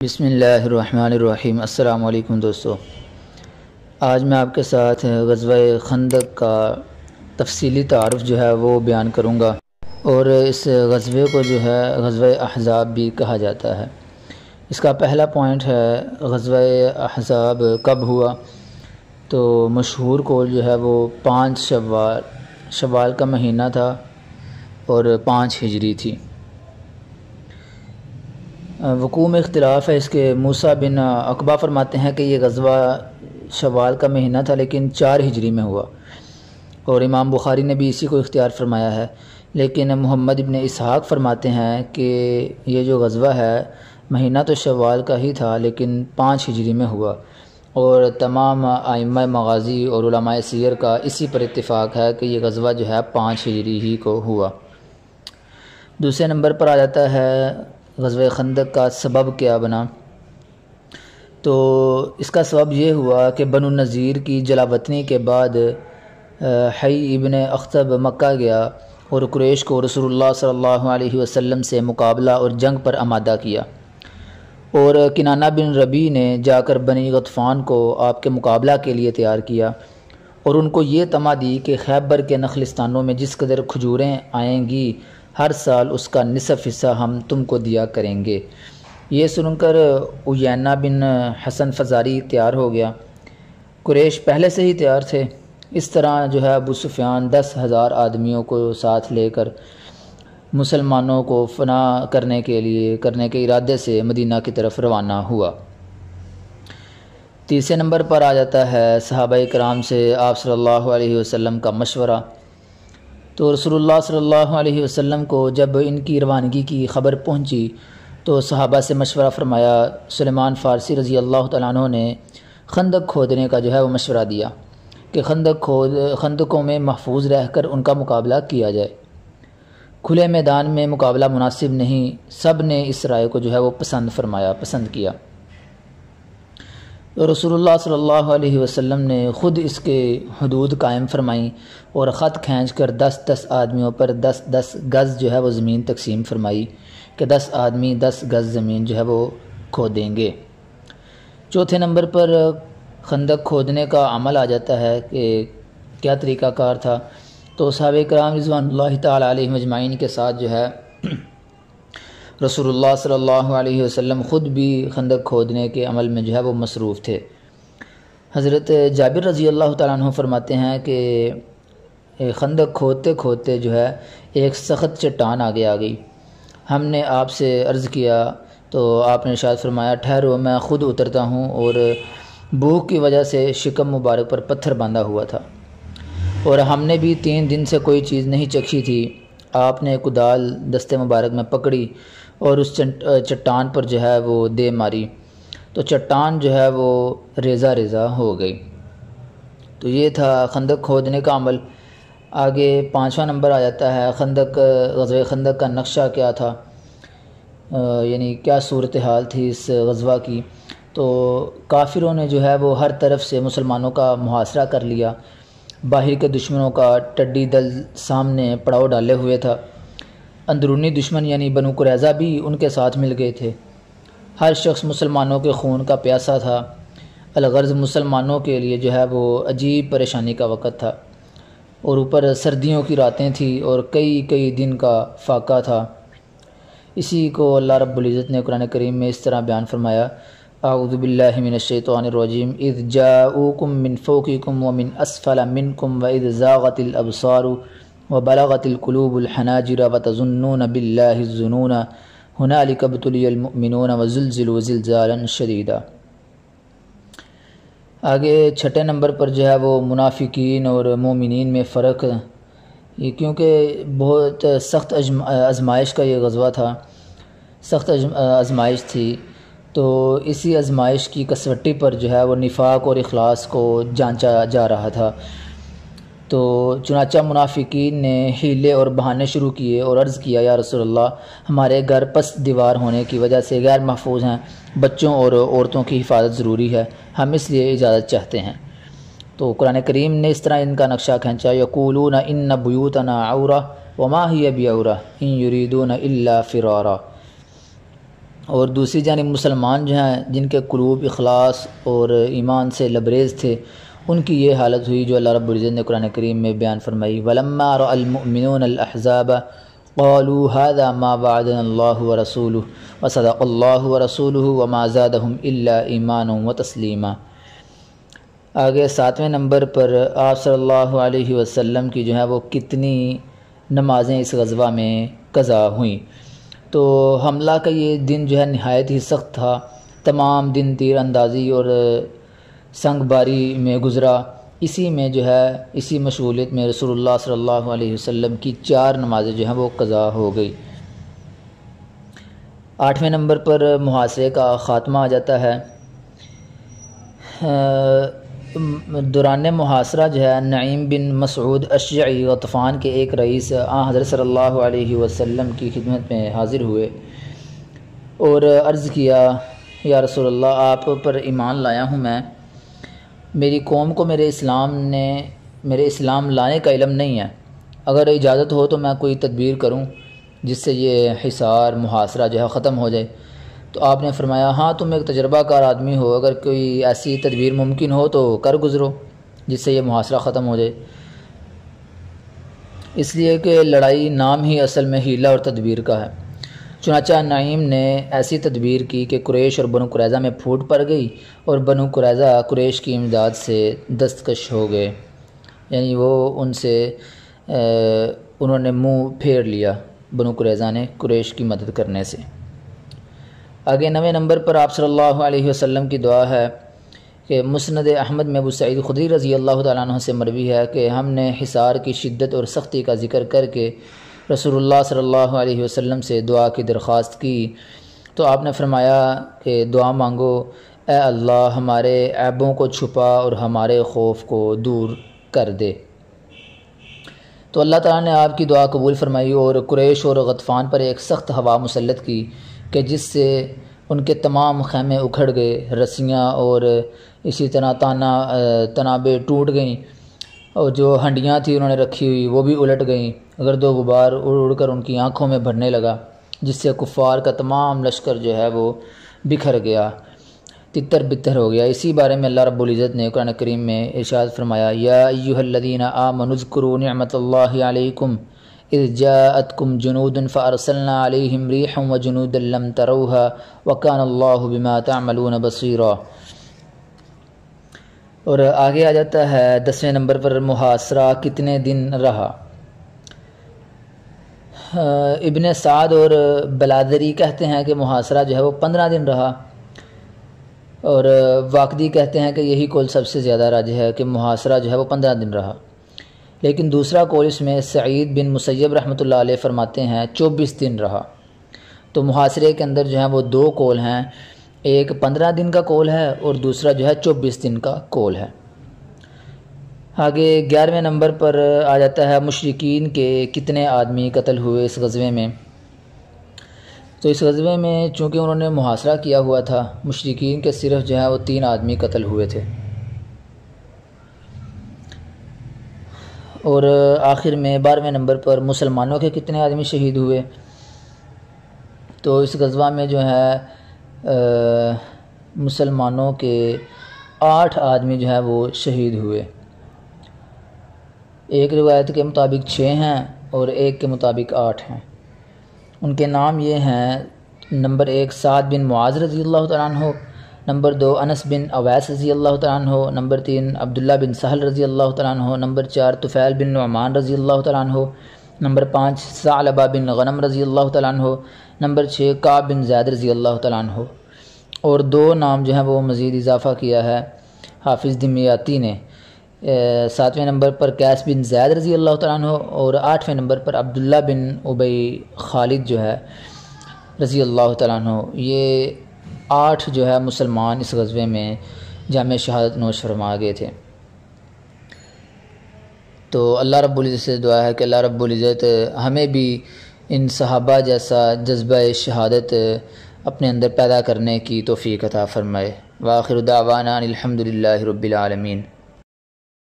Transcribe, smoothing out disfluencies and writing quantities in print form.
بسم اللہ الرحمن الرحیم۔ السلام علیکم دوستو، آج میں آپ کے ساتھ غزوہ خندق کا تفصیلی تعارف جو ہے وہ بیان کروں گا، اور اس غزوے کو جو ہے غزوہ احزاب بھی کہا جاتا ہے۔ اس کا پہلا پوائنٹ ہے غزوہ احزاب کب ہوا، تو مشہور قول جو ہے وہ 5 شوال کا مہینہ تھا اور 5 ہجری تھی۔ وقوع میں اختلاف ہے اس کے۔ موسیٰ بن عقبہ فرماتے ہیں کہ یہ غزوہ شوال کا مہینہ تھا لیکن 4 ہجری میں ہوا، اور امام بخاری نے بھی اسی کو اختیار فرمایا ہے، لیکن محمد ابن اسحاق فرماتے ہیں کہ یہ جو غزوہ ہے مہینہ تو شوال کا ہی تھا لیکن 5 ہجری میں ہوا، اور تمام ائمہ مغازی اور علماء سیر کا اسی پر اتفاق ہے کہ یہ غزوہ جو ہے 5 ہجری ہی کو ہوا۔ دوسرے نمبر پر آ جاتا ہے غزوہ خندق کا سبب کیا بنا، تو اس کا سبب یہ ہوا کہ بنو نذیر کی جلاوطنی کے بعد حی ابن اخطب مکہ گیا اور قریش کو رسول اللہ صلی اللہ علیہ وسلم سے مقابلہ اور جنگ پر آمادہ کیا، اور کنانہ بن ربیع نے جا کر بنی غطفان کو آپ کے مقابلہ کے لیے تیار کیا، اور ان کو یہ طمع دی کہ خیبر کے نخلستانوں میں جس قدر کھجوریں آئیں گی ہر سال اس کا نصف حصہ ہم تم کو دیا کریں گے۔ یہ سن کر عیینہ بن حسن فزاری تیار ہو گیا۔ قریش پہلے سے ہی تیار تھے۔ اس طرح جو ہے ابو سفیان 10,000 آدمیوں کو ساتھ لے کر مسلمانوں کو فنا کرنے کے ارادے سے مدینہ کی طرف روانہ ہوا۔ تیسرے نمبر پر آ جاتا ہے صحابہ کرام سے آپ صلی اللہ علیہ وسلم کا مشورہ۔ تو رسول اللہ صلی اللہ علیہ وسلم کو جب ان کی روانگی کی خبر پہنچی تو صحابہ سے مشورہ فرمایا۔ سلیمان فارسی رضی اللہ تعالیٰ عنہ نے خندق کھودنے کا جو ہے وہ مشورہ دیا کہ خندقوں میں محفوظ رہ کر ان کا مقابلہ کیا جائے، کھلے میدان میں مقابلہ مناسب نہیں۔ سب نے اس رائے کو جو ہے وہ پسند کیا۔ تو رسول اللہ صلی اللہ علیہ وسلم نے خود اس کے حدود قائم فرمائیں اور خط کھینچ کر 10 آدمیوں پر 10 گز جو ہے وہ زمین تقسیم فرمائی کہ 10 آدمی 10 گز زمین جو ہے وہ کھودیں گے۔ چوتھے نمبر پر خندق کھودنے کا عمل آ جاتا ہے کہ کیا طریقہ کار تھا، تو صحابہ کرام رضوان اللہ تعالی علیہم اجمعین کے ساتھ جو ہے رسول اللہ صلی اللہ علیہ وسلم خود بھی خندق کھودنے کے عمل میں جو ہے وہ مصروف تھے۔ حضرت جابر رضی اللہ تعالیٰ عنہ فرماتے ہیں کہ خندق کھودتے کھودتے جو ہے ایک سخت چٹان آگے آ گئی۔ ہم نے آپ سے عرض کیا تو آپ نے ارشاد فرمایا ٹھہرو میں خود اترتا ہوں، اور بھوک کی وجہ سے شکم مبارک پر پتھر باندھا ہوا تھا، اور ہم نے بھی 3 دن سے کوئی چیز نہیں چکھی تھی۔ آپ نے کدال دستے مبارک میں پکڑی اور اس چٹان پر جو ہے وہ دے ماری، تو چٹان جو ہے وہ ریزہ ہو گئی۔ تو یہ تھا خندق کھودنے کا عمل۔ آگے 5واں نمبر آ جاتا ہے غزوہ خندق کا نقشہ کیا تھا، یعنی کیا صورتحال تھی اس غزوہ کی۔ تو کافروں نے جو ہے وہ ہر طرف سے مسلمانوں کا محاصرہ کر لیا۔ باہر کے دشمنوں کا ٹڈی دل سامنے پڑاؤ ڈالے ہوئے تھا، اندرونی دشمن یعنی بنو قریظہ بھی ان کے ساتھ مل گئے تھے۔ ہر شخص مسلمانوں کے خون کا پیاسا تھا۔ الغرض مسلمانوں کے لیے جو ہے وہ عجیب پریشانی کا وقت تھا، اور اوپر سردیوں کی راتیں تھیں اور کئی دن کا فاقہ تھا۔ اسی کو اللہ رب العزت نے قرآن کریم میں اس طرح بیان فرمایا، اعوذ باللہ من الشیطان الرجیم، اذ جاؤکم من فوقکم ومن اسفل منکم واذ زاغت الابصار وبلغت القلوب الحناجر وتظنون باللہ الظنون ہنالک ابتلی المؤمنون وزلزلوا زلزالا شدیدا۔ آگے 6 نمبر پر جو ہے وہ منافقین اور مومنین میں فرق، یہ کیونکہ بہت سخت آزمائش کا یہ غزوہ تھا، سخت آزمائش تھی، تو اسی آزمائش کی کسوٹی پر جو ہے وہ نفاق اور اخلاص کو جانچا جا رہا تھا۔ تو چنانچہ منافقین نے حیلے اور بہانے شروع کیے اور عرض کیا یا رسول اللہ ہمارے گھر پس دیوار ہونے کی وجہ سے غیر محفوظ ہیں، بچوں اور عورتوں کی حفاظت ضروری ہے، ہم اس لیے اجازت چاہتے ہیں۔ تو قرآن کریم نے اس طرح ان کا نقشہ کھینچا، یقولون ان بیوتنا عورہ وما ہی بعورہ ان یریدون الا فرارا۔ اور دوسری جانب مسلمان جو ہیں جن کے قلوب اخلاص اور ایمان سے لبریز تھے، ان کی یہ حالت ہوئی جو اللہ رب العزت نے قرآن کریم میں بیان فرمائی، وَلَمَّا رَأَى الْمُؤْمِنُونَ الْأَحْزَابَ قَالُوا هَذَا مَا وَعَدَنَا اللَّهُ وَرَسُولُهُ وَصَدَقَ اللَّهُ وَرَسُولُهُ وَمَا زَادَهُمْ إِلَّا إِيمَانًا وَتَسْلِيمًا۔ آگے 7ویں نمبر پر آپ صلی اللہ علیہ وسلم کی جو ہے وہ کتنی نمازیں اس غزوہ میں قضا ہوئیں۔ تو حملہ کا یہ دن جو ہے نہایت ہی سخت تھا، تمام دن تیر اندازی اور سنگ باری میں گزرا۔ اسی میں جو ہے اسی مشغولیت میں رسول اللہ صلی اللہ علیہ وسلم کی 4 نمازیں جو ہیں وہ قضا ہو گئی۔ 8ویں نمبر پر محاصرے کا خاتمہ آ جاتا ہے۔ دوران محاصرہ جو ہے نعیم بن مسعود اشجعی غطفان کے ایک رئیس حضرت صلی اللہ علیہ وسلم کی خدمت میں حاضر ہوئے اور عرض کیا، یا رسول اللہ، آپ پر ایمان لایا ہوں میں، میری قوم کو میرے اسلام لانے کا علم نہیں ہے، اگر اجازت ہو تو میں کوئی تدبیر کروں جس سے یہ حصار محاصرہ جو ہے ختم ہو جائے۔ تو آپ نے فرمایا، ہاں تم ایک تجربہ کار آدمی ہو، اگر کوئی ایسی تدبیر ممکن ہو تو کر گزرو جس سے یہ محاصرہ ختم ہو جائے، اس لیے کہ لڑائی نام ہی اصل میں حیلہ اور تدبیر کا ہے۔ چنانچہ نعیم نے ایسی تدبیر کی کہ قریش اور بنو قریظہ میں پھوٹ پڑ گئی اور بنو قریظہ قریش کی امداد سے دستکش ہو گئے، یعنی وہ انہوں نے منہ پھیر لیا بنو قریظہ نے قریش کی مدد کرنے سے۔ آگے 9ویں نمبر پر آپ صلی اللہ علیہ وسلم کی دعا ہے کہ مسند احمد میں ابو سعید خدری رضی اللہ تعالیٰ عنہ سے مروی ہے کہ ہم نے حصار کی شدت اور سختی کا ذکر کر کے رسول اللہ صلی اللہ علیہ وسلم سے دعا کی درخواست کی، تو آپ نے فرمایا کہ دعا مانگو، اے اللہ ہمارے عیبوں کو چھپا اور ہمارے خوف کو دور کر دے۔ تو اللہ تعالیٰ نے آپ کی دعا قبول فرمائی اور قریش اور غطفان پر ایک سخت ہوا مسلط کی کہ جس سے ان کے تمام خیمے اکھڑ گئے، رسیاں اور اسی طرح تنابیں ٹوٹ گئیں، اور جو ہنڈیاں تھیں انہوں نے رکھی ہوئی وہ بھی الٹ گئیں، گرد و غبار اڑ اڑ کر ان کی آنکھوں میں بھرنے لگا، جس سے کفار کا تمام لشکر جو ہے وہ بکھر گیا، تتر بتر ہو گیا۔ اسی بارے میں اللہ رب العزت نے قرآن کریم میں ارشاد فرمایا، یا ایھا الذین آمنوا اذکروا نعمت اللہ علیکم اذ جاءتکم جنود فارسلنا علیہم ریحا وجنودا لم تروها وکان اللہ بما تعملون بصیرا۔ اور آگے آ جاتا ہے 10ویں نمبر پر محاصرہ کتنے دن رہا۔ ابن سعد اور بلادری کہتے ہیں کہ محاصرہ جو ہے وہ 15 دن رہا، اور واقدی کہتے ہیں کہ یہی قول سب سے زیادہ راجح ہے کہ محاصرہ جو ہے وہ 15 دن رہا، لیکن دوسرا قول اس میں سعید بن مسیب رحمۃ اللہ علیہ فرماتے ہیں 24 دن رہا۔ تو محاصرے کے اندر جو ہے وہ 2 قول ہیں، ایک 15 دن کا قول ہے اور دوسرا جو ہے 24 دن کا قول ہے۔ آگے 11ویں نمبر پر آ جاتا ہے مشرکین کے کتنے آدمی قتل ہوئے اس غزوے میں۔ تو اس غزوے میں چونکہ انہوں نے محاصرہ کیا ہوا تھا، مشرکین کے صرف جو ہے وہ 3 آدمی قتل ہوئے تھے، اور آخر میں 12ویں نمبر پر مسلمانوں کے کتنے آدمی شہید ہوئے۔ تو اس غزوہ میں جو ہے مسلمانوں کے 8 آدمی جو ہے وہ شہید ہوئے، ایک روایت کے مطابق 6 ہیں اور ایک کے مطابق 8 ہیں۔ ان کے نام یہ ہیں، نمبر 1 سعد بن معاذ رضی اللہ تعالیٰ عنہ، نمبر 2 انس بن اویس رضی اللہ تعالیٰ عنہ، نمبر 3 عبداللہ بن سہل رضی اللہ تعالیٰ عنہ، نمبر 4 طفیل بن نعمان رضی اللہ تعالیٰ عنہ، نمبر 5 ثعلبہ بن غنم رضی اللہ تعالیٰ عنہ، نمبر 6 کعب بن زید رضی اللہ تعالیٰ عنہ۔ اور 2 نام جو ہیں وہ مزید اضافہ کیا ہے حافظ دمیاطی نے، 7ویں نمبر پر قیس بن زید رضی اللہ تعالیٰ عنہ، اور 8ویں نمبر پر عبداللہ بن ابی خالد جو ہے رضی اللہ تعالیٰ عنہ۔ یہ 8 جو ہے مسلمان اس غزوے میں جامع شہادت نوش فرما گئے تھے۔ تو اللہ رب العزت سے دعا ہے کہ اللہ رب العزت ہمیں بھی ان صحابہ جیسا جذبہ شہادت اپنے اندر پیدا کرنے کی توفیق عطا فرمائے۔ وآخر دعوانا الحمد للہ رب العالمین۔